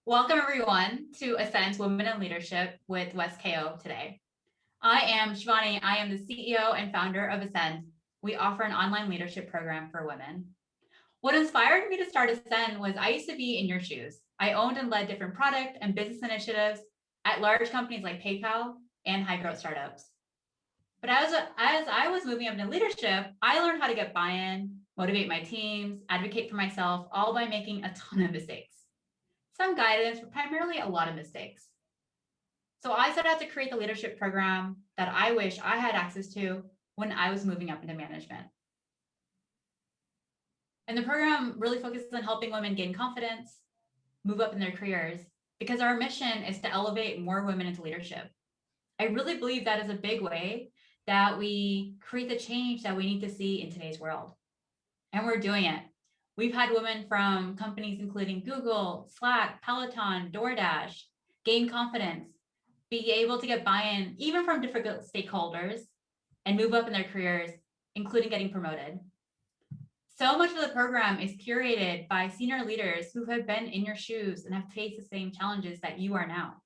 Welcome everyone to Ascend's Women in Leadership with Wes Kao today. I am Shivani. I am the CEO and founder of Ascend. We offer an online leadership program for women. What inspired me to start Ascend was I used to be in your shoes. I owned and led different product and business initiatives at large companies like PayPal and high growth startups. But as I was moving up into leadership, I learned how to get buy-in, motivate my teams, advocate for myself, all by making a ton of mistakes. Some guidance, but primarily a lot of mistakes. So I set out to create the leadership program that I wish I had access to when I was moving up into management. And the program really focuses on helping women gain confidence, move up in their careers, because our mission is to elevate more women into leadership. I really believe that is a big way that we create the change that we need to see in today's world. And we're doing it. We've had women from companies including Google, Slack, Peloton, DoorDash gain confidence, be able to get buy-in even from difficult stakeholders and move up in their careers, including getting promoted. So much of the program is curated by senior leaders who have been in your shoes and have faced the same challenges that you are now.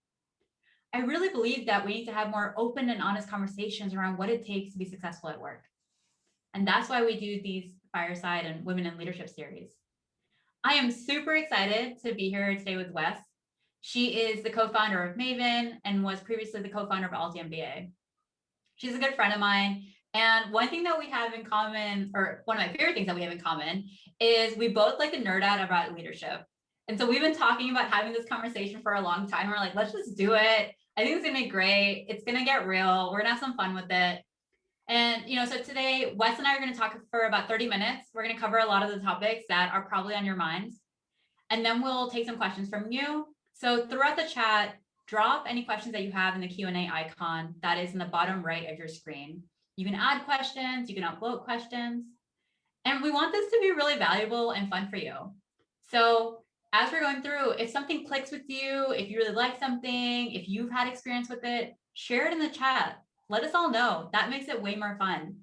I really believe that we need to have more open and honest conversations around what it takes to be successful at work. And that's why we do these Fireside and Women in Leadership series. I am super excited to be here today with Wes. She is the co-founder of Maven and was previously the co-founder of altMBA. She's a good friend of mine. And one thing that we have in common, or one of my favorite things that we have in common, is we both like to nerd out about leadership. And so we've been talking about having this conversation for a long time. We're like, let's just do it. I think it's gonna be great. It's gonna get real. We're gonna have some fun with it. And, so today, Wes and I are going to talk for about 30 minutes. We're going to cover a lot of the topics that are probably on your minds. And then we'll take some questions from you. So throughout the chat, drop any questions that you have in the Q&A icon that is in the bottom right of your screen. You can add questions, you can upload questions. And we want this to be really valuable and fun for you. So as we're going through, if something clicks with you, if you really like something, if you've had experience with it, share it in the chat. Let us all know. That makes it way more fun.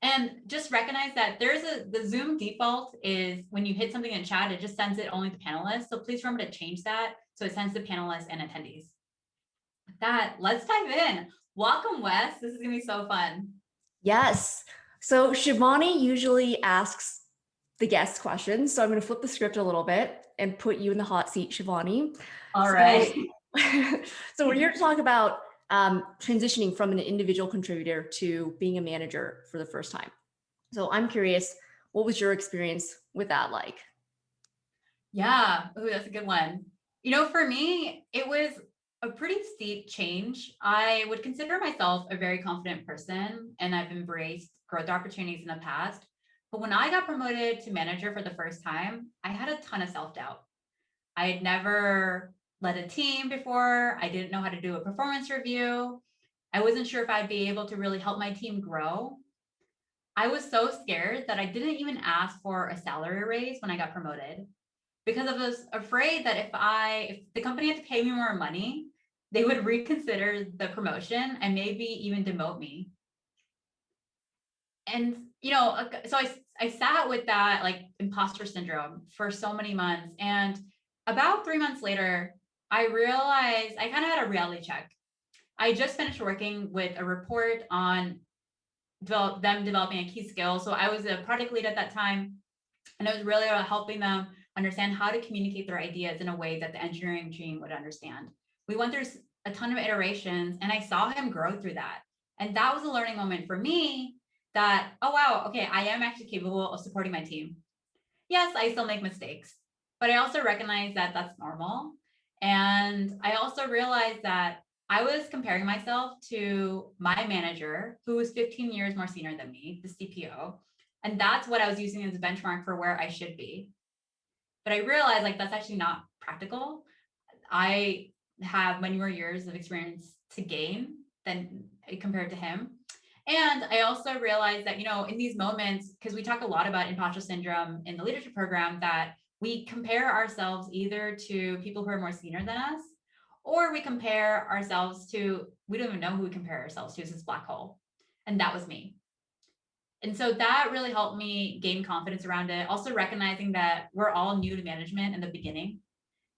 And just recognize that the Zoom default is when you hit something in chat, it just sends it only to panelists. So please remember to change that so it sends to panelists and attendees. With that, let's dive in. Welcome, Wes. This is going to be so fun. Yes. So Shivani usually asks the guest questions. So I'm going to flip the script a little bit and put you in the hot seat, Shivani. All right. So we're here to talk about transitioning from an individual contributor to being a manager for the first time. So I'm curious, what was your experience with that like? Yeah, ooh, that's a good one. For me, it was a pretty steep change. I would consider myself a very confident person, and I've embraced growth opportunities in the past. But when I got promoted to manager for the first time, I had a ton of self-doubt. I had never led a team before. I didn't know how to do a performance review. I wasn't sure if I'd be able to really help my team grow. I was so scared that I didn't even ask for a salary raise when I got promoted because I was afraid that if the company had to pay me more money, they would reconsider the promotion and maybe even demote me. And, so I sat with that like imposter syndrome for so many months. And about 3 months later, I realized I kind of had a reality check. I just finished working with a report on them developing a key skill. So I was a product lead at that time, and it was really about helping them understand how to communicate their ideas in a way that the engineering team would understand. We went through a ton of iterations, and I saw him grow through that. And that was a learning moment for me that, oh, wow, okay, I am actually capable of supporting my team. Yes, I still make mistakes, but I also recognize that that's normal. And I also realized that I was comparing myself to my manager, who was 15 years more senior than me, the CPO. And that's what I was using as a benchmark for where I should be. But I realized like that's actually not practical. I have many more years of experience to gain than compared to him. And I also realized that, in these moments, because we talk a lot about imposter syndrome in the leadership program, that we compare ourselves either to people who are more senior than us, or we compare ourselves to, we don't even know who we compare ourselves to, it's this black hole. And that was me. And so that really helped me gain confidence around it. Also recognizing that we're all new to management in the beginning,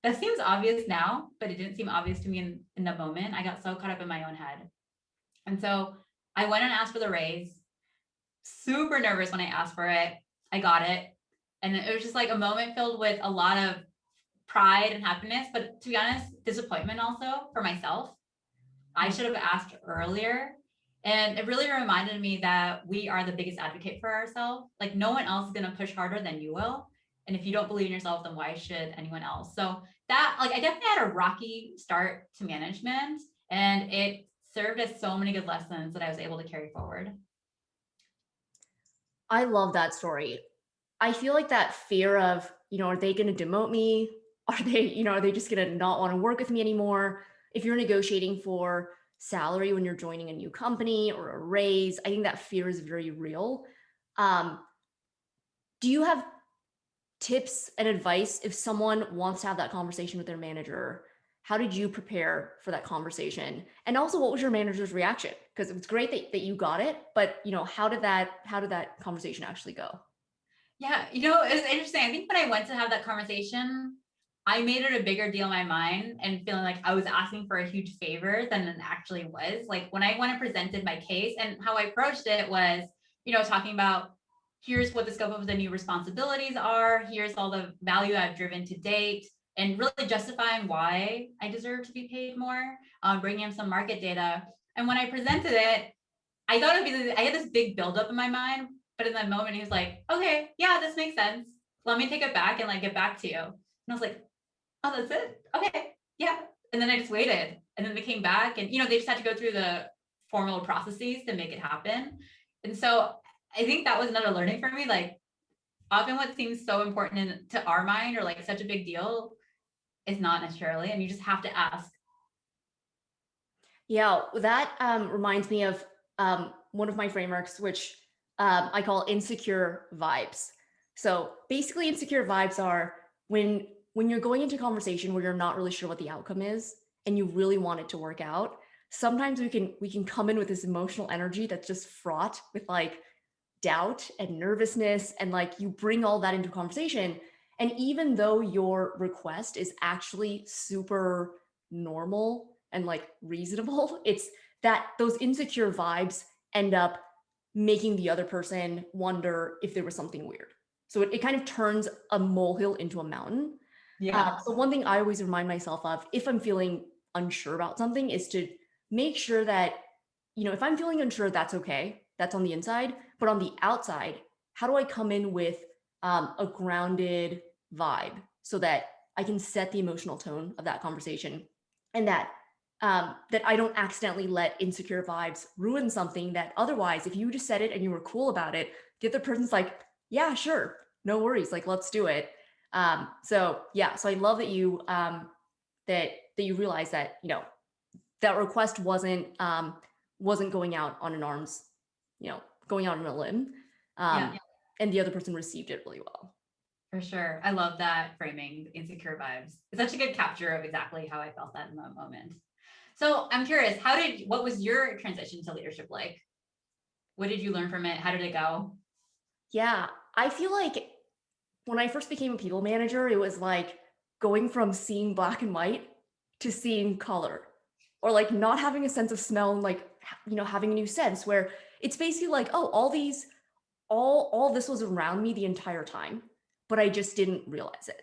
That seems obvious now, but it didn't seem obvious to me in the moment. I got so caught up in my own head. And so I went and asked for the raise, super nervous when I asked for it. I got it. And it was just like a moment filled with a lot of pride and happiness, but to be honest, disappointment also for myself. I should have asked earlier. And it really reminded me that we are the biggest advocate for ourselves. Like no one else is going to push harder than you will. And if you don't believe in yourself, then why should anyone else? So that, like, I definitely had a rocky start to management, and it served as so many good lessons that I was able to carry forward. I love that story. I feel like that fear of, are they going to demote me? Are they, are they just going to not want to work with me anymore? If you're negotiating for salary when you're joining a new company or a raise, I think that fear is very real. Do you have tips and advice if someone wants to have that conversation with their manager? How did you prepare for that conversation? And also, what was your manager's reaction? Because it was great that you got it, but how did that conversation actually go? Yeah, it was interesting. I think when I went to have that conversation, I made it a bigger deal in my mind and feeling like I was asking for a huge favor than it actually was. Like when I went and presented my case, and how I approached it was, talking about, here's what the scope of the new responsibilities are, here's all the value I've driven to date, and really justifying why I deserve to be paid more, bringing in some market data. And when I presented it, I thought I had this big buildup in my mind, but in that moment, he was like, okay, yeah, this makes sense. Let me take it back and like get back to you. And I was like, oh, that's it? Okay, yeah. And then I just waited. And then they came back and, they just had to go through the formal processes to make it happen. And so I think that was another learning for me. Like often what seems so important to our mind or like such a big deal is not necessarily, and you just have to ask. Yeah, that reminds me of one of my frameworks, which I call insecure vibes. So basically, insecure vibes are when you're going into a conversation where you're not really sure what the outcome is and you really want it to work out. Sometimes we can come in with this emotional energy that's just fraught with like doubt and nervousness, and like you bring all that into conversation. And even though your request is actually super normal and like reasonable, it's that those insecure vibes end up making the other person wonder if there was something weird. So it kind of turns a molehill into a mountain. Yeah. So one thing I always remind myself of if I'm feeling unsure about something is to make sure that, if I'm feeling unsure, that's okay. That's on the inside. But on the outside, how do I come in with a grounded vibe so that I can set the emotional tone of that conversation, and that I don't accidentally let insecure vibes ruin something that otherwise, if you just said it and you were cool about it, the other person's like, yeah, sure, no worries, like let's do it. So I love that you that you realize that that request wasn't going out on an arm's, going out on a limb, Yeah. and the other person received it really well. For sure. I love that framing, insecure vibes. It's such a good capture of exactly how I felt that in that moment. So I'm curious, what was your transition to leadership like? What did you learn from it? How did it go? Yeah, I feel like when I first became a people manager, it was like going from seeing black and white to seeing color, or like not having a sense of smell and like, having a new sense where it's basically like, oh, all this was around me the entire time, but I just didn't realize it.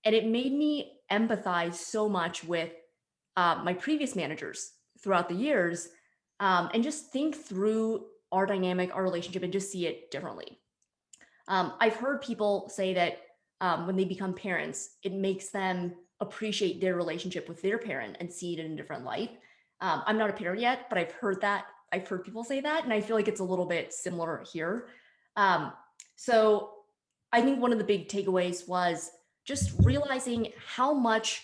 And it made me empathize so much with my previous managers throughout the years, and just think through our dynamic, our relationship, and just see it differently. I've heard people say that when they become parents, it makes them appreciate their relationship with their parent and see it in a different light. I'm not a parent yet, but I've heard that. I've heard people say that, and I feel like it's a little bit similar here. So I think one of the big takeaways was just realizing how much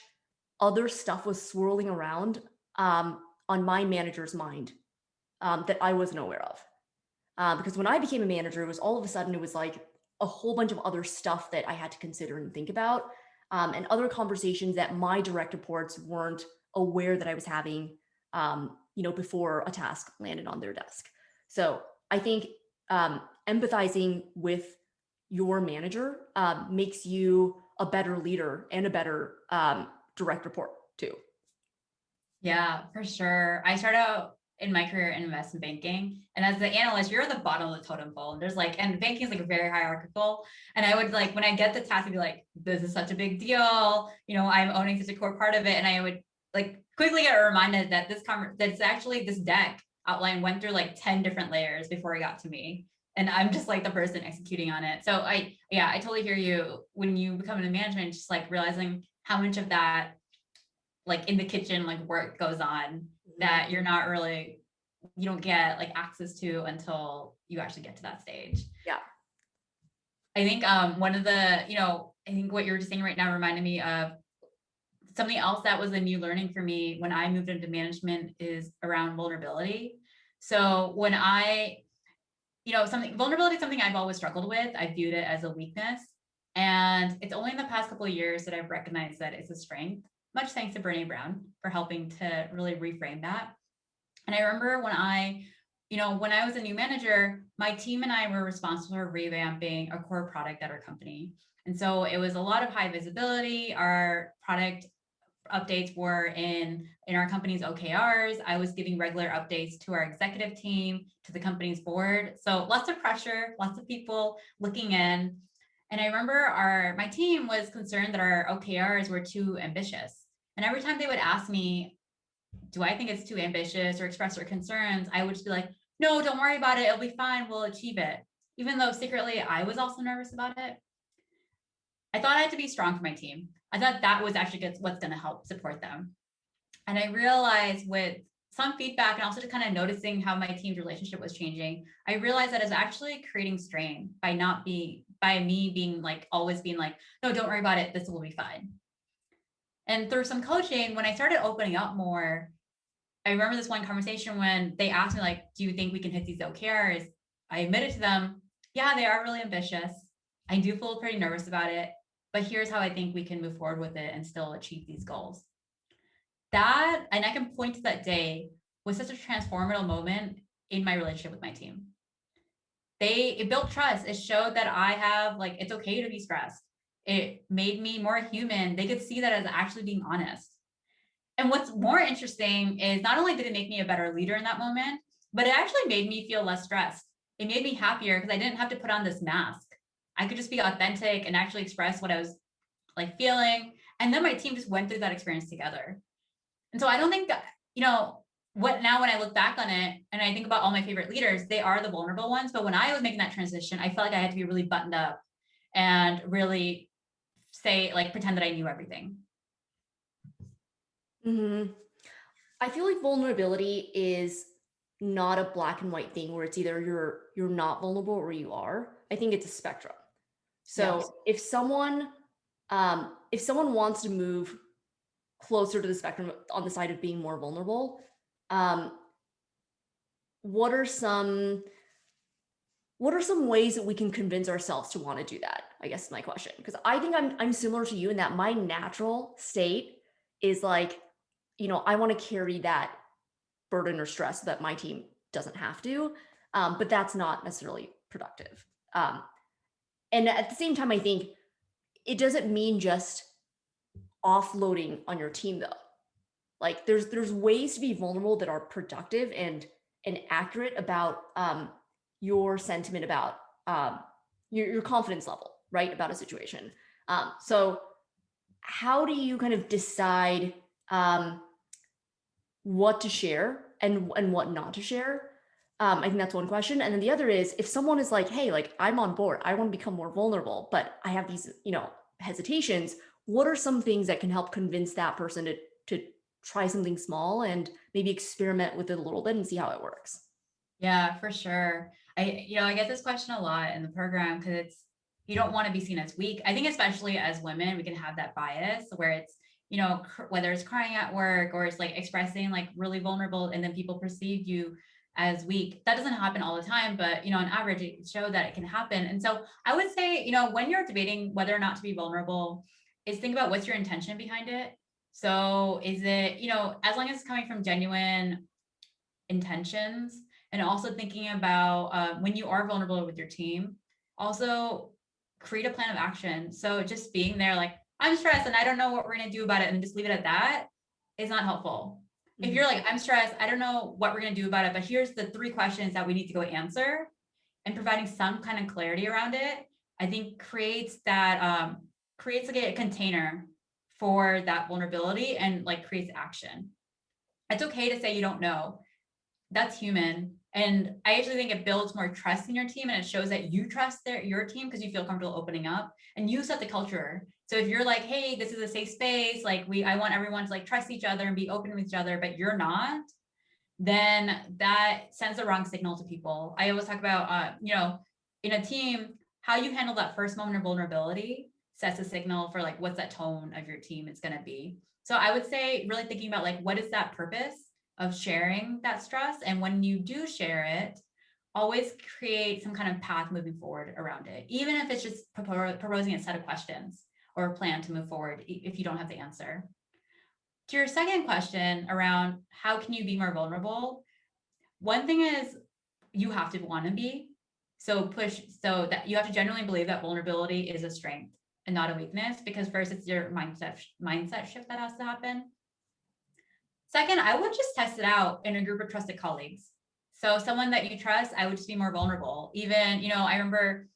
other stuff was swirling around on my manager's mind that I wasn't aware of. Because when I became a manager, it was all of a sudden, it was like a whole bunch of other stuff that I had to consider and think about, and other conversations that my direct reports weren't aware that I was having, before a task landed on their desk. So I think empathizing with your manager makes you a better leader and a better direct report to? Yeah, for sure. I started out in my career in investment banking. And as the analyst, you're at the bottom of the totem pole. And there's like, and banking is like very hierarchical. And I would like, when I get the task, I'd be like, this is such a big deal. You know, I'm owning such a core part of it. And I would like quickly get reminded that that's actually this deck outline went through like 10 different layers before it got to me. And I'm just like the person executing on it. So I totally hear you. When you become in management, just like realizing how much of that, like in the kitchen, like work goes on that you're not really, you don't get like access to until you actually get to that stage. Yeah. I think one of the, you know, I think what you're just saying right now reminded me of something else that was a new learning for me when I moved into management is around vulnerability. So when vulnerability is something I've always struggled with. I viewed it as a weakness. And it's only in the past couple of years that I've recognized that it's a strength, much thanks to Brene Brown for helping to really reframe that. And I remember when I was a new manager, my team and I were responsible for revamping a core product at our company. And so it was a lot of high visibility. Our product updates were in our company's OKRs. I was giving regular updates to our executive team, to the company's board. So lots of pressure, lots of people looking in. And I remember my team was concerned that our OKRs were too ambitious. And every time they would ask me, do I think it's too ambitious or express their concerns, I would just be like, no, don't worry about it. It'll be fine. We'll achieve it. Even though secretly I was also nervous about it. I thought I had to be strong for my team. I thought that was actually what's going to help support them. And I realized with some feedback and also just kind of noticing how my team's relationship was changing, I realized that it's actually creating strain by me being like, always being like, no, don't worry about it. This will be fine. And through some coaching, when I started opening up more, I remember this one conversation when they asked me, like, do you think we can hit these OKRs? I admitted to them, yeah, they are really ambitious. I do feel pretty nervous about it, but here's how I think we can move forward with it and still achieve these goals. That, and I can point to that day, was such a transformative moment in my relationship with my team. It built trust. It showed that I have, like, it's okay to be stressed. It made me more human. They could see that as actually being honest. And what's more interesting is not only did it make me a better leader in that moment, but it actually made me feel less stressed. It made me happier because I didn't have to put on this mask. I could just be authentic and actually express what I was like feeling. And then my team just went through that experience together. And so I don't think that, when I look back on it and I think about all my favorite leaders, they are the vulnerable ones. But when I was making that transition, I felt like I had to be really buttoned up and really pretend that I knew everything. Mm-hmm. I feel like vulnerability is not a black and white thing where it's either you're not vulnerable or you are. I think it's a spectrum. So yes. If someone wants to move closer to the spectrum on the side of being more vulnerable, what are some ways that we can convince ourselves to want to do that? I guess is my question. Because I think I'm similar to you in that my natural state is like, I want to carry that burden or stress so that my team doesn't have to, but that's not necessarily productive. And at the same time, I think it doesn't mean just offloading on your team though. Like there's ways to be vulnerable that are productive and accurate about your sentiment about your confidence level, right, about a situation. So how do you kind of decide what to share and what not to share? I think that's one question. And then the other is, if someone is like, hey, like I'm on board, I want to become more vulnerable, but I have these, hesitations, what are some things that can help convince that person to try something small and maybe experiment with it a little bit and see how it works? Yeah, for sure. I get this question a lot in the program because you don't want to be seen as weak. I think especially as women, we can have that bias where it's, whether it's crying at work or it's like expressing like really vulnerable and then people perceive you as weak. That doesn't happen all the time, but, on average, it showed that it can happen. And so I would say, when you're debating whether or not to be vulnerable, is think about what's your intention behind it. So is it, as long as it's coming from genuine intentions, and also thinking about when you are vulnerable with your team, also create a plan of action. So just being there, like, I'm stressed and I don't know what we're going to do about it and just leave it at that is not helpful. If you're like, I'm stressed, I don't know what we're going to do about it, but here's the 3 questions that we need to go answer, and providing some kind of clarity around it, I think creates that, creates like a container for that vulnerability and like creates action. It's okay to say you don't know. That's human. And I actually think it builds more trust in your team, and it shows that you trust your team because you feel comfortable opening up, and you set the culture. So if you're like, hey, this is a safe space, like I want everyone to like trust each other and be open with each other, but you're not, then that sends the wrong signal to people. I always talk about, in a team, how you handle that first moment of vulnerability sets a signal for like, what's that tone of your team is going to be. So I would say really thinking about like, what is that purpose of sharing that stress? And when you do share it, always create some kind of path moving forward around it, even if it's just proposing a set of questions or a plan to move forward if you don't have the answer. To your second question around how can you be more vulnerable? One thing is you have to want to be. So that you have to genuinely believe that vulnerability is a strength and not a weakness, because first it's your mindset shift that has to happen. Second, I would just test it out in a group of trusted colleagues. So someone that you trust, I would just be more vulnerable. Even, I remember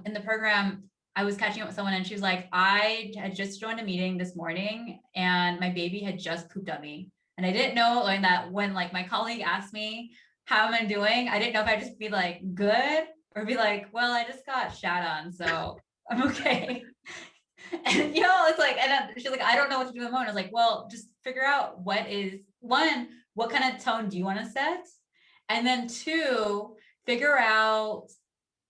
in the program, I was catching up with someone and she was like, I had just joined a meeting this morning and my baby had just pooped on me. And I didn't know that when like my colleague asked me, how am I doing? I didn't know if I'd just be like, good, or be like, well, I just got shat on, so I'm okay. And it's like, and then she's like, I don't know what to do in the moment. I was like, well, just figure out what kind of tone do you want to set? And then 2, figure out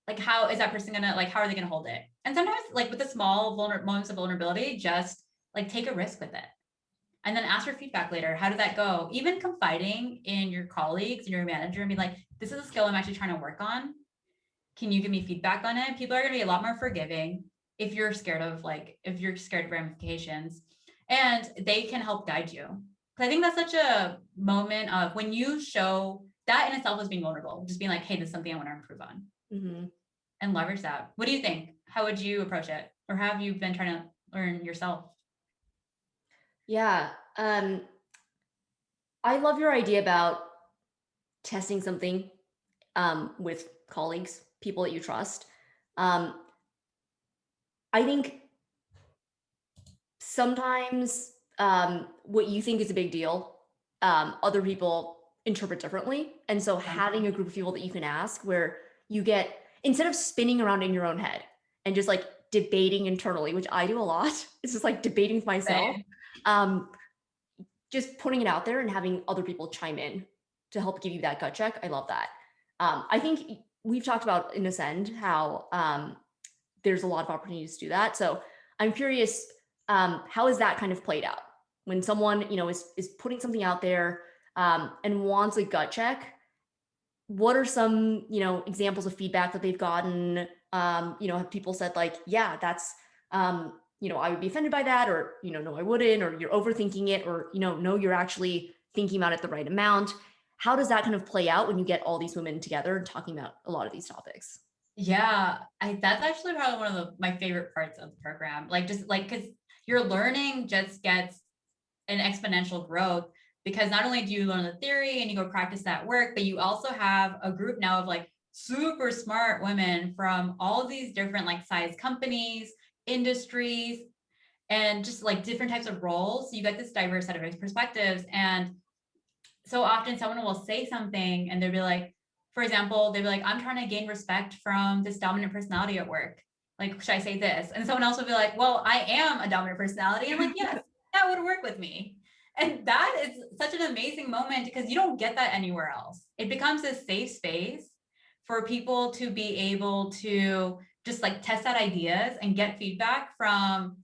like, how is that person gonna, like, how are they gonna hold it? And sometimes like with the small moments of vulnerability, just like take a risk with it. And then ask for feedback later. How did that go? Even confiding in your colleagues and your manager and be like, this is a skill I'm actually trying to work on. Can you give me feedback on it? People are gonna be a lot more forgiving if you're scared of ramifications, and they can help guide you. Because I think that's such a moment of when you show that in itself is being vulnerable, just being like, hey, this is something I want to improve on. Mm-hmm. And leverage that. What do you think? How would you approach it? Or have you been trying to learn yourself? Yeah. I love your idea about testing something with colleagues, people that you trust. I think sometimes what you think is a big deal, other people interpret differently. And so having a group of people that you can ask where you get, instead of spinning around in your own head and just like debating internally, which I do a lot, it's just like debating with myself, just putting it out there and having other people chime in to help give you that gut check. I love that. I think we've talked about in Ascend how there's a lot of opportunities to do that. So I'm curious, how is that kind of played out when someone, is putting something out there and wants a gut check? What are some, examples of feedback that they've gotten? Have people said like, yeah, that's, I would be offended by that, or, no, I wouldn't, or you're overthinking it, or, no, you're actually thinking about it the right amount. How does that kind of play out when you get all these women together and talking about a lot of these topics? Yeah, that's actually probably one of my favorite parts of the program. Because your learning just gets an exponential growth, because not only do you learn the theory and you go practice that work, but you also have a group now of like super smart women from all of these different like size companies, industries, and just like different types of roles. So you get this diverse set of perspectives. And so often someone will say something and they'll be like, for example, they'll be like, I'm trying to gain respect from this dominant personality at work. Like, should I say this? And someone else will be like, well, I am a dominant personality. I'm like, yes, that would work with me. And that is such an amazing moment, because you don't get that anywhere else. It becomes a safe space for people to be able to just like test out ideas and get feedback from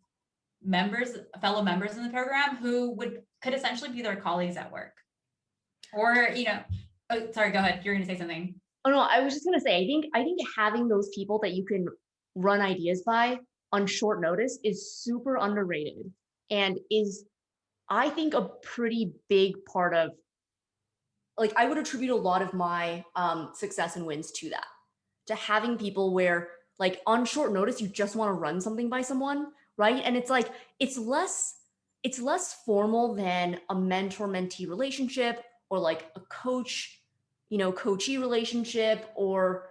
fellow members in the program who could essentially be their colleagues at work. Or, oh, sorry, go ahead. You're going to say something. Oh no, I was just going to say, I think having those people that you can run ideas by on short notice is super underrated, and is, I think, a pretty big part of, like, I would attribute a lot of my success and wins to that, to having people where like on short notice, you just want to run something by someone right? And it's like, it's less formal than a mentor-mentee relationship, or like a coach, coachee relationship, or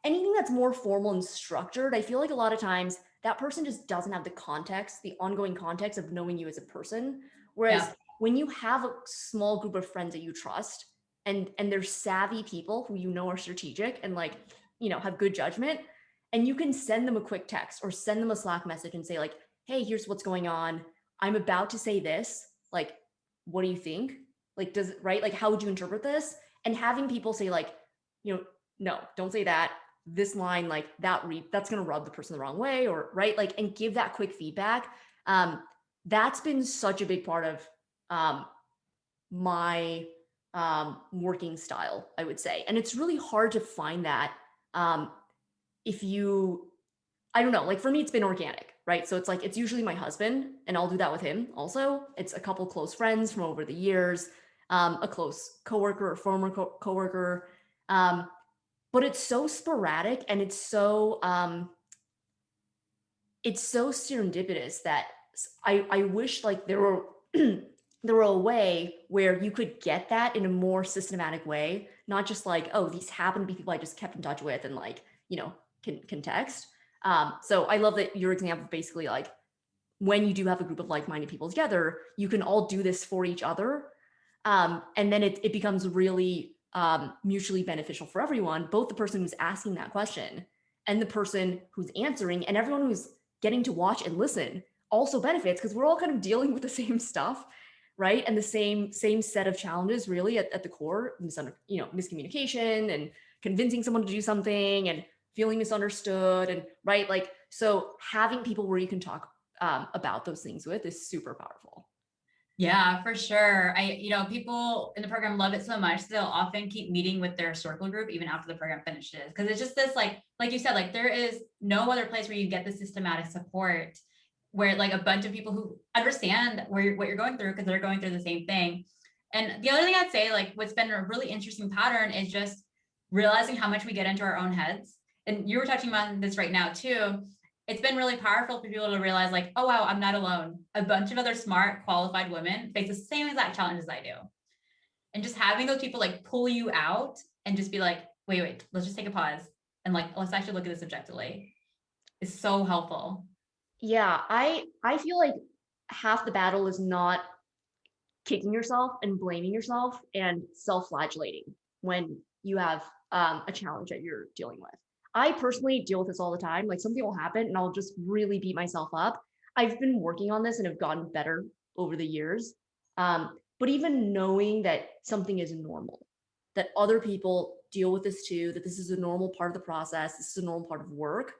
anything that's more formal and structured. I feel like a lot of times that person just doesn't have the context, the ongoing context of knowing you as a person. Whereas when you have a small group of friends that you trust, and they're savvy people who are strategic and like, have good judgment, and you can send them a quick text or send them a Slack message and say like, hey, here's what's going on. I'm about to say this. Like, what do you think? Like, right? Like, how would you interpret this? And having people say like, no, don't say that. This line, like that's going to rub the person the wrong way, or right. Like, and give that quick feedback. That's been such a big part of my working style, I would say. And it's really hard to find that if you, I don't know, like for me, it's been organic, right? So it's like, it's usually my husband, and I'll do that with him also. It's a couple close friends from over the years, a close coworker or former coworker. But it's so sporadic, and it's so serendipitous that I wish like there were there were a way where you could get that in a more systematic way, not just like, oh, these happen to be people I just kept in touch with and like, can text. So I love that your example, basically like when you do have a group of like-minded people together, you can all do this for each other. And then it becomes really mutually beneficial for everyone, both the person who's asking that question and the person who's answering, and everyone who's getting to watch and listen also benefits, because we're all kind of dealing with the same stuff, right? And the same set of challenges really at the core, miscommunication and convincing someone to do something and feeling misunderstood, and right, like, so having people where you can talk about those things with is super powerful. Yeah, for sure. People in the program love it so much, they'll often keep meeting with their circle group even after the program finishes. Because it's just this, like you said, like there is no other place where you get the systematic support where like a bunch of people who understand what you're going through, because they're going through the same thing. And the other thing I'd say, like what's been a really interesting pattern is just realizing how much we get into our own heads. And you were touching on this right now too. It's been really powerful for people to realize like, oh, wow, I'm not alone. A bunch of other smart, qualified women face the same exact challenges I do. And just having those people like pull you out and just be like, wait, let's just take a pause. And like, let's actually look at this objectively is so helpful. Yeah, I feel like half the battle is not kicking yourself and blaming yourself and self-flagellating when you have a challenge that you're dealing with. I personally deal with this all the time. Like something will happen and I'll just really beat myself up. I've been working on this and have gotten better over the years. But even knowing that something is normal, that other people deal with this too, that this is a normal part of the process, this is a normal part of work,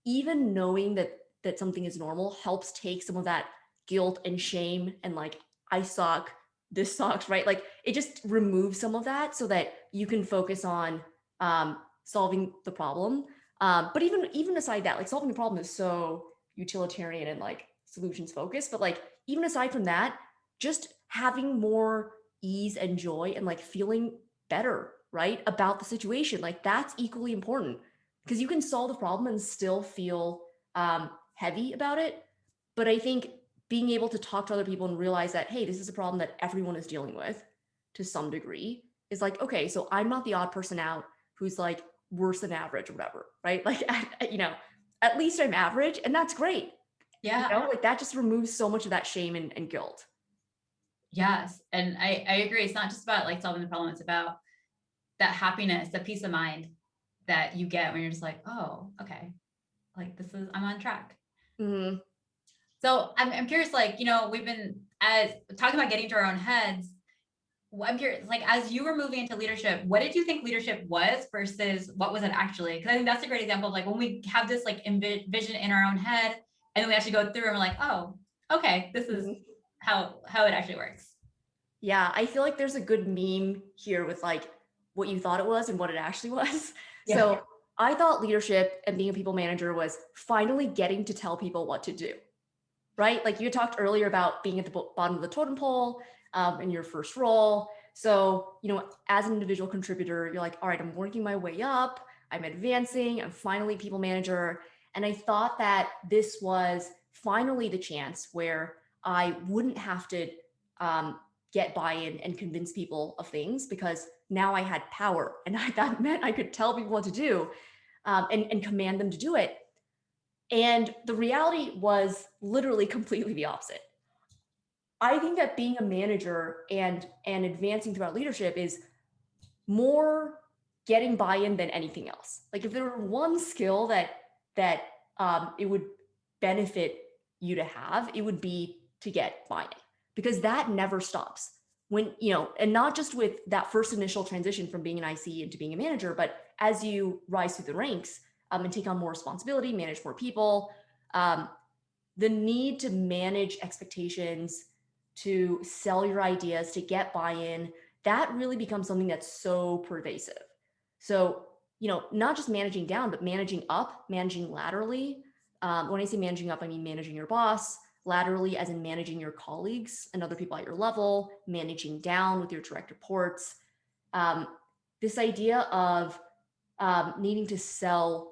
even knowing that something is normal helps take some of that guilt and shame and like, I suck, this sucks, right? Like it just removes some of that so that you can focus on solving the problem. But even aside that, like solving the problem is so utilitarian and like solutions focused, but like even aside from that, just having more ease and joy and like feeling better, right, about the situation, like that's equally important, because you can solve the problem and still feel heavy about it. But I think being able to talk to other people and realize that, hey, this is a problem that everyone is dealing with to some degree, is like, okay, so I'm not the odd person out who's like worse than average or whatever, right? Like, at least I'm average, and that's great. Yeah. Like that just removes so much of that shame and guilt. Yes. And I agree. It's not just about like solving the problem. It's about that happiness, the peace of mind that you get when you're just like, oh, okay, like I'm on track. Mm-hmm. So I'm curious, like, we've been talking about getting to our own heads. I'm curious, like, as you were moving into leadership, what did you think leadership was versus what was it actually? Because I think that's a great example of like when we have this like vision in our own head, and then we actually go through and we're like, oh, okay, this is how it actually works. Yeah, I feel like there's a good meme here with like what you thought it was and what it actually was. Yeah. So I thought leadership and being a people manager was finally getting to tell people what to do, right? Like you talked earlier about being at the bottom of the totem pole in your first role. So, as an individual contributor, you're like, all right, I'm working my way up, I'm advancing, I'm finally people manager. And I thought that this was finally the chance where I wouldn't have to get buy-in and convince people of things, because now I had power, and that meant I could tell people what to do and command them to do it. And the reality was literally completely the opposite. I think that being a manager and advancing throughout leadership is more getting buy-in than anything else. Like, if there were one skill that it would benefit you to have, it would be to get buy-in, because that never stops. When, and not just with that first initial transition from being an IC into being a manager, but as you rise through the ranks and take on more responsibility, manage more people, the need to manage expectations, to sell your ideas, to get buy-in, that really becomes something that's so pervasive. So, not just managing down, but managing up, managing laterally. When I say managing up, I mean managing your boss, laterally as in managing your colleagues and other people at your level, managing down with your direct reports. This idea of needing to sell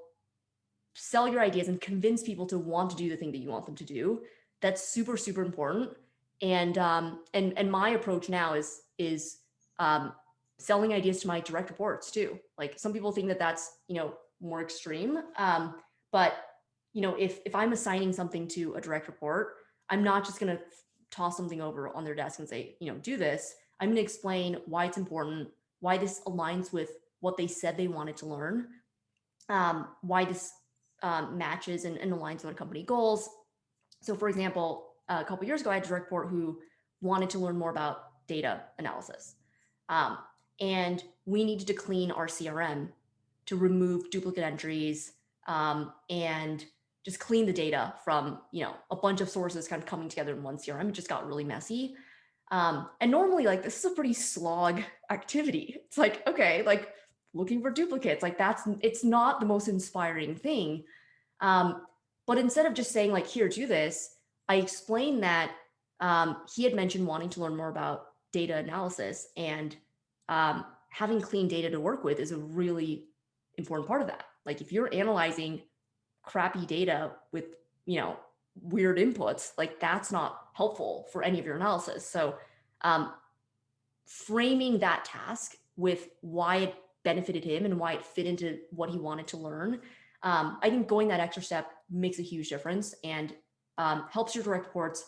your ideas and convince people to want to do the thing that you want them to do, that's super, super important. And my approach now is selling ideas to my direct reports too. Like, some people think that that's, more extreme. But if I'm assigning something to a direct report, I'm not just going to toss something over on their desk and say, do this. I'm going to explain why it's important, why this aligns with what they said they wanted to learn, why this matches and aligns with our company goals. So, for example, a couple of years ago, I had a direct report who wanted to learn more about data analysis. And we needed to clean our CRM to remove duplicate entries and just clean the data from, a bunch of sources kind of coming together in one CRM. It just got really messy. And normally, like, this is a pretty slog activity. It's like, okay, like, looking for duplicates, like, it's not the most inspiring thing. But instead of just saying, like, here, do this, I explained that he had mentioned wanting to learn more about data analysis, and having clean data to work with is a really important part of that. Like, if you're analyzing crappy data with, weird inputs, like, that's not helpful for any of your analysis. So framing that task with why it benefited him and why it fit into what he wanted to learn, I think going that extra step makes a huge difference, and helps your direct reports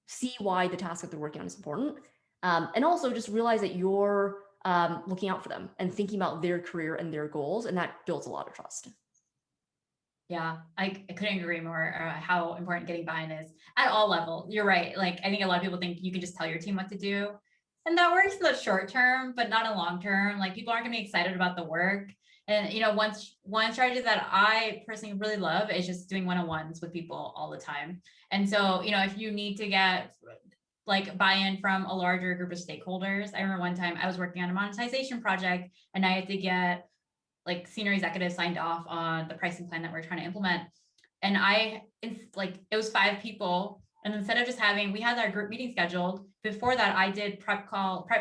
see why the task that they're working on is important. And also just realize that you're looking out for them and thinking about their career and their goals, and that builds a lot of trust. Yeah, I couldn't agree more how important getting buy-in is at all levels. You're right. Like, I think a lot of people think you can just tell your team what to do, and that works in the short term, but not in long term. Like, people aren't going to be excited about the work. And, one strategy that I personally really love is just doing one-on-ones with people all the time. And so, if you need to get like buy-in from a larger group of stakeholders, I remember one time I was working on a monetization project, and I had to get like senior executives signed off on the pricing plan that we're trying to implement. And it was 5 people. And instead of just we had our group meeting scheduled. Before that, I did prep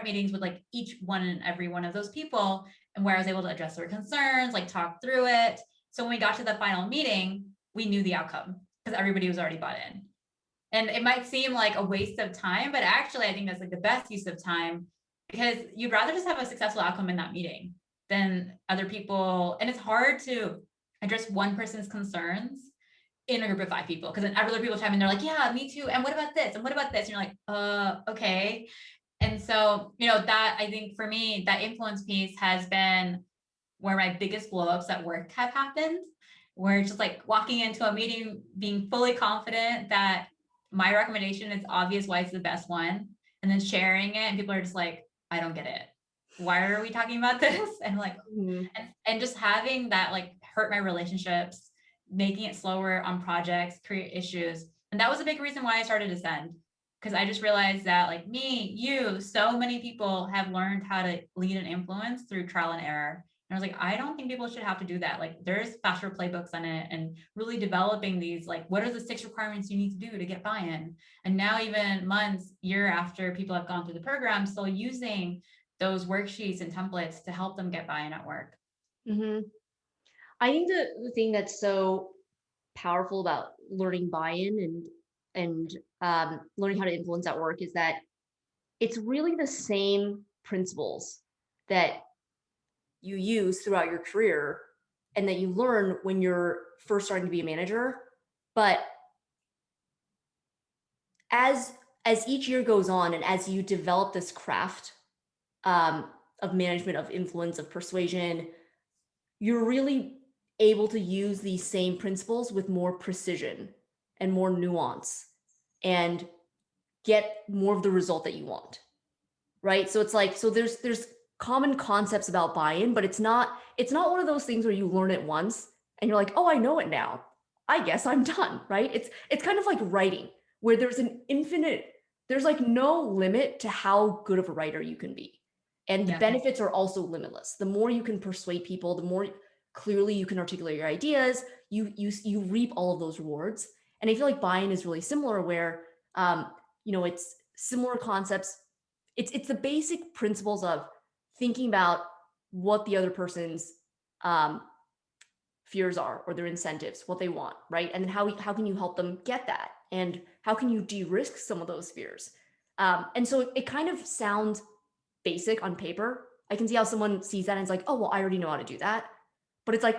meetings with like each one and every one of those people, and where I was able to address their concerns, like talk through it. So when we got to the final meeting, we knew the outcome because everybody was already bought in. And it might seem like a waste of time, but actually I think that's like the best use of time, because you'd rather just have a successful outcome in that meeting than other people. And it's hard to address one person's concerns in a group of 5 people, because then other people chime in, they're like, yeah, me too. And what about this? And what about this? And you're like, okay. And so, that, I think for me, that influence piece has been where my biggest blowups at work have happened, where it's just like walking into a meeting, being fully confident that my recommendation is obvious why it's the best one, and then sharing it, and people are just like, I don't get it. Why are we talking about this? And like, and just having that like hurt my relationships, making it slower on projects, create issues. And that was a big reason why I started Ascend, because I just realized that like so many people have learned how to lead and influence through trial and error. And I was like, I don't think people should have to do that. Like, there's faster playbooks on it, and really developing these, like, what are the 6 requirements you need to do to get buy-in? And now, even year after people have gone through the program, still using those worksheets and templates to help them get buy-in at work. I think the thing that's so powerful about learning buy-in and learning how to influence at work is that it's really the same principles that you use throughout your career and that you learn when you're first starting to be a manager. But as each year goes on and as you develop this craft of management, of influence, of persuasion, you're really able to use these same principles with more precision and more nuance and get more of the result that you want, right? So it's like, so there's common concepts about buy-in, but it's not one of those things where you learn it once and you're like, oh, I know it now, I guess I'm done, right? It's kind of like writing, where there's like no limit to how good of a writer you can be. And the benefits are also limitless. The more you can persuade people, the more clearly you can articulate your ideas, you reap all of those rewards. And I feel like buy-in is really similar, where it's similar concepts. It's the basic principles of thinking about what the other person's fears are, or their incentives, what they want, right? And then how can you help them get that? And how can you de-risk some of those fears? And so it kind of sounds basic on paper. I can see how someone sees that and is like, oh, well, I already know how to do that. But it's like,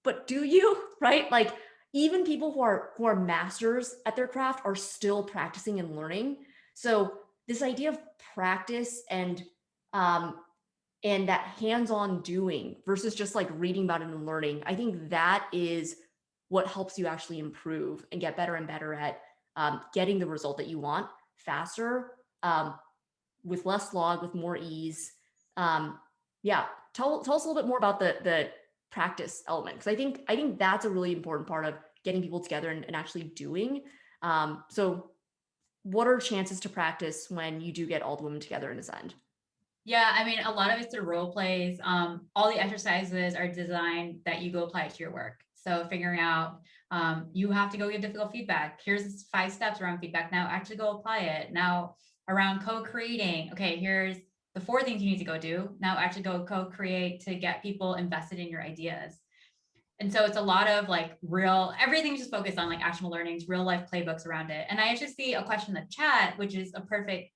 but do you, right? Like, even people who are masters at their craft are still practicing and learning. So this idea of practice and that hands-on doing versus just like reading about it and learning, I think that is what helps you actually improve and get better and better at getting the result that you want faster, with less slog, with more ease. Tell us a little bit more about the practice element, because I think that's a really important part of getting people together and actually doing. So what are chances to practice when you do get all the women together in Ascend? Yeah, I mean, a lot of it's through role plays. All the exercises are designed that you go apply it to your work. So figuring out, you have to go get difficult feedback. Here's 5 steps around feedback. Now actually go apply it. Now around co-creating. Okay, here's the 4 things you need to go do. Now actually go co-create to get people invested in your ideas. And so it's a lot of like everything's just focused on like actionable learnings, real life playbooks around it. And I actually see a question in the chat, which is a perfect,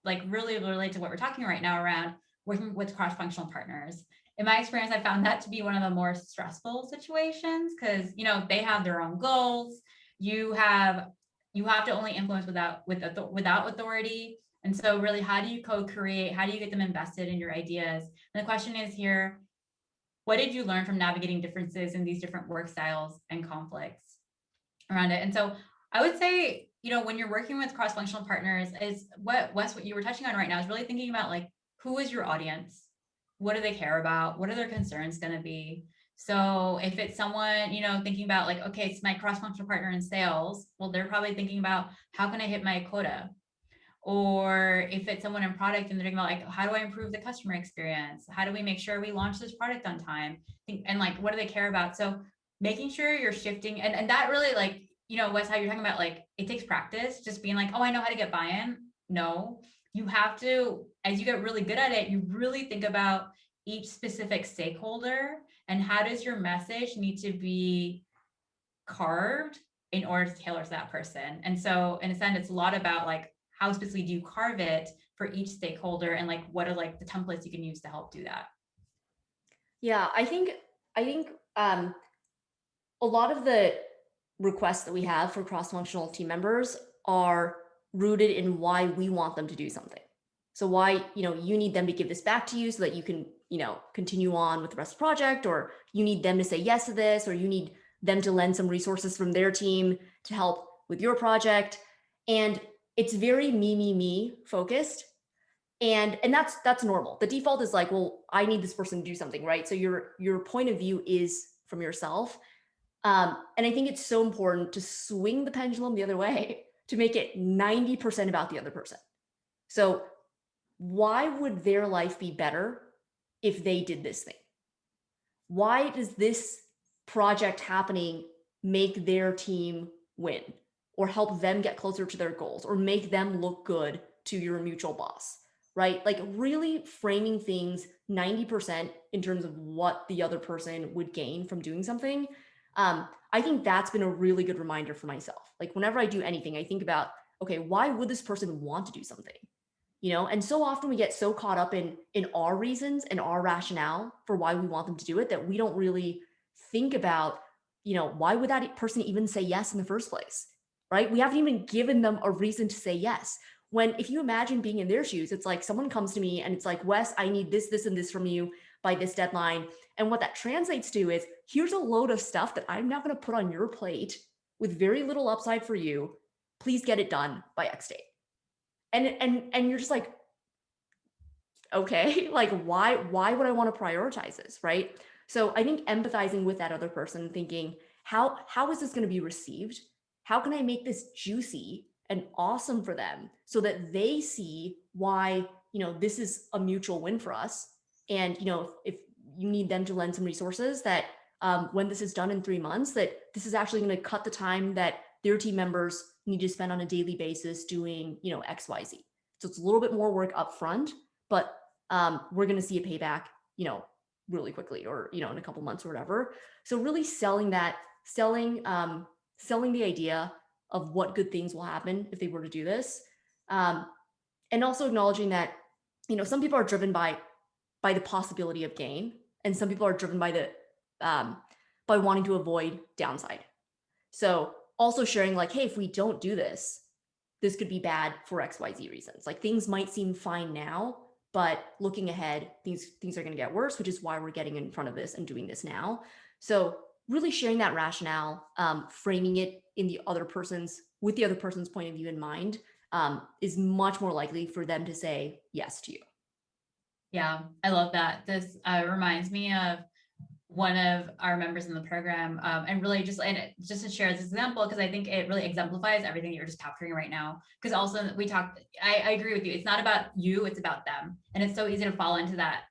like really relate to what we're talking right now around working with cross-functional partners. In my experience, I found that to be one of the more stressful situations, because they have their own goals. You have to only influence without authority. And so really, how do you co-create? How do you get them invested in your ideas? And the question is here, what did you learn from navigating differences in these different work styles and conflicts around it? And so I would say, when you're working with cross-functional partners, is what you were touching on right now, is really thinking about like, who is your audience? What do they care about? What are their concerns going to be? So if it's someone, thinking about like, okay, it's my cross-functional partner in sales, well, they're probably thinking about, how can I hit my quota? Or if it's someone in product and they're thinking about like, how do I improve the customer experience? How do we make sure we launch this product on time? And like, what do they care about? So making sure you're shifting, and that really, like, Wes, how you're talking about, like, it takes practice, just being like, oh, I know how to get buy-in. No, you have to, as you get really good at it, you really think about each specific stakeholder and how does your message need to be carved in order to tailor to that person. And so in a sense, it's a lot about like, how specifically do you carve it for each stakeholder, and like, what are like the templates you can use to help do that? Yeah, I think a lot of the requests that we have for cross-functional team members are rooted in why we want them to do something. So why, you need them to give this back to you so that you can, continue on with the rest of the project, or you need them to say yes to this, or you need them to lend some resources from their team to help with your project. And it's very me focused. And that's normal. The default is like, well, I need this person to do something, right? So your point of view is from yourself. And I think it's so important to swing the pendulum the other way, to make it 90% about the other person. So why would their life be better if they did this thing? Why does this project happening make their team win, or help them get closer to their goals, or make them look good to your mutual boss, right? Like, really framing things 90% in terms of what the other person would gain from doing something. I think that's been a really good reminder for myself. Like whenever I do anything, I think about, okay, why would this person want to do something? And so often we get so caught up in our reasons and our rationale for why we want them to do it that we don't really think about, why would that person even say yes in the first place, right? We haven't even given them a reason to say yes. When, if you imagine being in their shoes, it's like someone comes to me and it's like, Wes, I need this, this, and this from you by this deadline. And what that translates to is, here's a load of stuff that I'm not going to put on your plate with very little upside for you. Please get it done by X date. And you're just like, okay, like why would I want to prioritize this, right? So I think empathizing with that other person, thinking, how is this going to be received? How can I make this juicy and awesome for them so that they see why, this is a mutual win for us. And, if you need them to lend some resources, that when this is done in 3 months, that this is actually going to cut the time that their team members need to spend on a daily basis doing, X, Y, Z. So it's a little bit more work up front, but we're going to see a payback, really quickly, or, in a couple months or whatever. So really selling the idea of what good things will happen if they were to do this. And also acknowledging that, some people are driven by the possibility of gain, and some people are driven by by wanting to avoid downside. So also sharing like, hey, if we don't do this, this could be bad for XYZ reasons. Like things might seem fine now, but looking ahead, things are going to get worse, which is why we're getting in front of this and doing this now. So really sharing that rationale, framing it in with the other person's point of view in mind, is much more likely for them to say yes to you. Yeah, I love that. This reminds me of one of our members in the program, and really just to share this example, because I think it really exemplifies everything that you're just capturing right now. Because also I agree with you. It's not about you, it's about them. And it's so easy to fall into that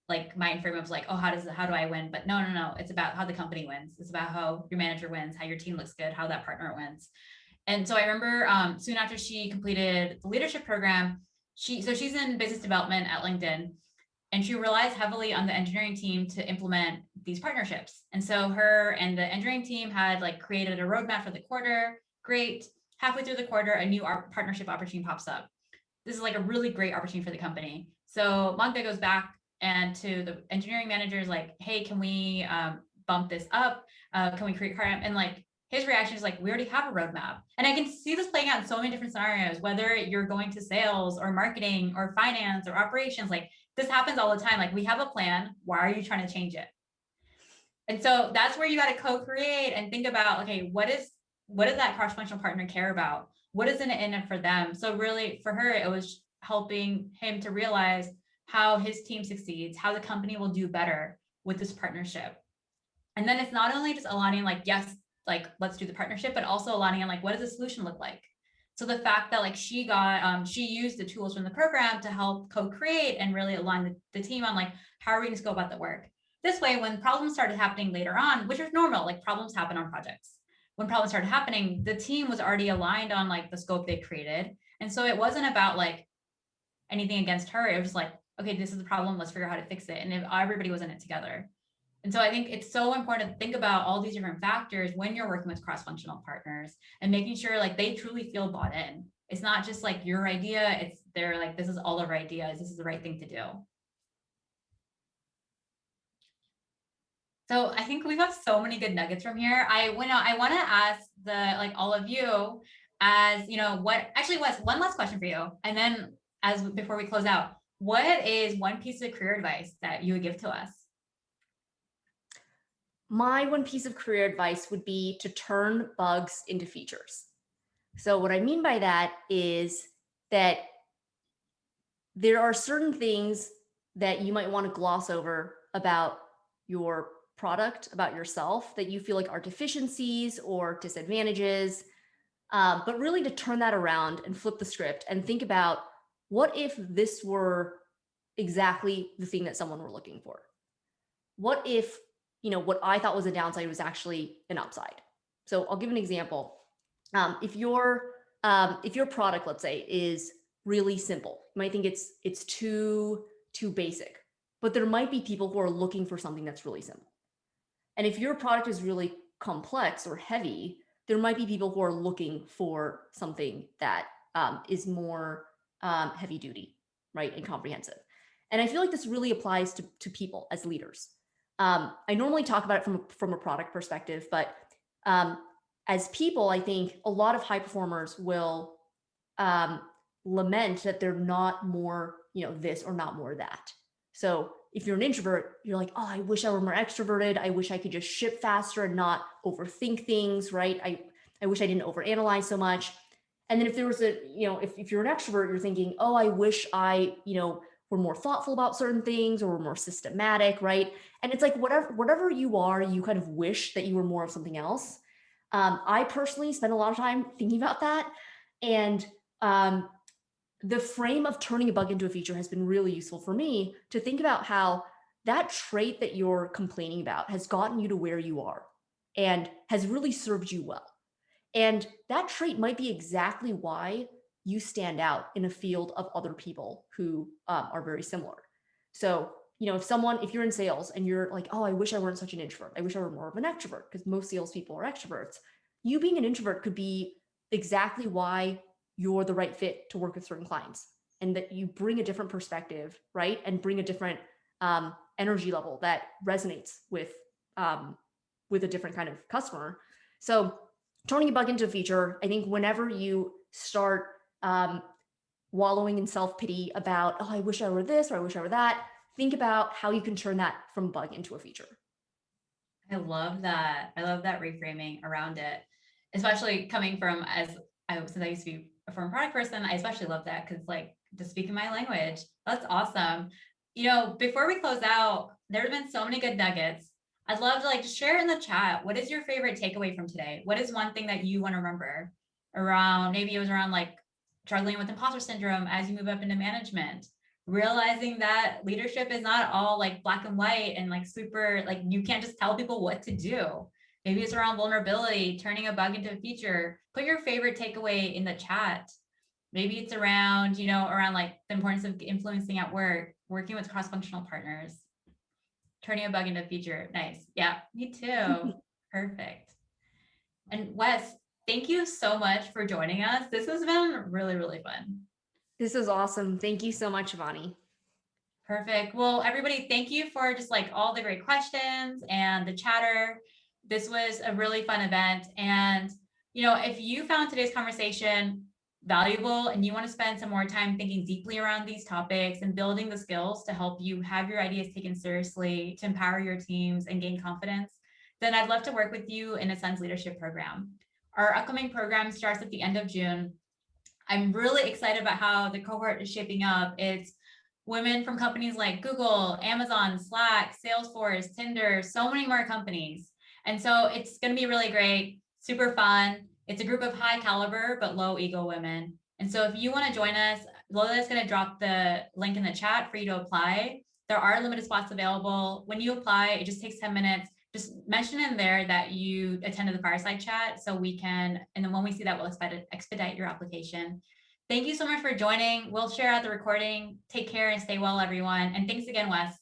like mind frame of like, oh, how do I win? But no. It's about how the company wins. It's about how your manager wins, how your team looks good, how that partner wins. And so I remember soon after she completed the leadership program, she's in business development at LinkedIn. And she relies heavily on the engineering team to implement these partnerships. And so her and the engineering team had like created a roadmap for the quarter. Great. Halfway through the quarter, a new partnership opportunity pops up. This is like a really great opportunity for the company. So Magda goes back and to the engineering managers like, hey, can we bump this up? Can we create and like his reaction is like, we already have a roadmap. And I can see this playing out in so many different scenarios, whether you're going to sales or marketing or finance or operations, like this happens all the time. Like we have a plan. Why are you trying to change it? And so that's where you got to co-create and think about, okay, what does that cross-functional partner care about? What is in it for them? So really for her, it was helping him to realize how his team succeeds, how the company will do better with this partnership. And then it's not only just aligning like, yes, like let's do the partnership, but also aligning on like, what does the solution look like? So the fact that like she used the tools from the program to help co-create and really align the team on like, how are we going to go about the work? This way, when problems started happening later on, which is normal, like problems happen on projects. When problems started happening, the team was already aligned on like the scope they created. And so it wasn't about like anything against her. It was just like, okay, this is the problem. Let's figure out how to fix it. And if everybody was in it together. And so I think it's so important to think about all these different factors when you're working with cross-functional partners and making sure like they truly feel bought in. It's not just like your idea. They're like, this is all of our ideas. This is the right thing to do. So I think we've got so many good nuggets from here. I want to ask all of you as, Wes, one last question for you. And then before we close out, what is one piece of career advice that you would give to us? My one piece of career advice would be to turn bugs into features. So what I mean by that is that there are certain things that you might want to gloss over about your product, about yourself, that you feel like are deficiencies or disadvantages, but really to turn that around and flip the script and think about, what if this were exactly the thing that someone were looking for? What if what I thought was a downside was actually an upside? So I'll give an example. If your product, let's say, is really simple, you might think it's too basic, but there might be people who are looking for something that's really simple. And if your product is really complex or heavy, there might be people who are looking for something that is more heavy duty, right, and comprehensive. And I feel like this really applies to people as leaders. I normally talk about it from a product perspective, but as people, I think a lot of high performers will lament that they're not more, this or not more that. So if you're an introvert, you're like, oh, I wish I were more extroverted. I wish I could just ship faster and not overthink things, right? I wish I didn't overanalyze so much. And then if there was if you're an extrovert, you're thinking, oh, I wish I, were more thoughtful about certain things or were more systematic, right? And it's like whatever you are, you kind of wish that you were more of something else. I personally spend a lot of time thinking about that. And the frame of turning a bug into a feature has been really useful for me to think about how that trait that you're complaining about has gotten you to where you are and has really served you well. And that trait might be exactly why you stand out in a field of other people who are very similar. So, if you're in sales and you're like, oh, I wish I weren't such an introvert. I wish I were more of an extrovert, because most salespeople are extroverts. You being an introvert could be exactly why you're the right fit to work with certain clients, and that you bring a different perspective, right? And bring a different energy level that resonates with a different kind of customer. So turning a bug into a feature, I think whenever you start wallowing in self-pity about, oh, I wish I were this or I wish I were that, think about how you can turn that from a bug into a feature. I love that. I love that reframing around it, especially coming from since I used to be a former product person, I especially love that because to speak in my language, that's awesome. Before we close out, there have been so many good nuggets. I'd love to just share in the chat. What is your favorite takeaway from today? What is one thing that you want to remember around, maybe it was around struggling with imposter syndrome as you move up into management, realizing that leadership is not all black and white and super, you can't just tell people what to do. Maybe it's around vulnerability, turning a bug into a feature. Put your favorite takeaway in the chat. Maybe it's around, around the importance of influencing at work, working with cross-functional partners, turning a bug into a feature. Nice. Yeah, me too. Perfect. And Wes, thank you so much for joining us. This has been really, really fun. This is awesome. Thank you so much, Vani. Perfect. Well, everybody, thank you for just all the great questions and the chatter. This was a really fun event. And, if you found today's conversation valuable and you want to spend some more time thinking deeply around these topics and building the skills to help you have your ideas taken seriously, to empower your teams and gain confidence, then I'd love to work with you in Ascend's leadership program. Our upcoming program starts at the end of June. I'm really excited about how the cohort is shaping up. It's women from companies like Google, Amazon, Slack, Salesforce, Tinder, so many more companies. And so it's going to be really great, super fun. It's a group of high caliber, but low ego women. And so if you want to join us, Lola's going to drop the link in the chat for you to apply. There are limited spots available. When you apply, it just takes 10 minutes. Just mention in there that you attended the fireside chat so we can, and then when we see that, we'll expedite your application. Thank you so much for joining. We'll share out the recording. Take care and stay well, everyone. And thanks again, Wes.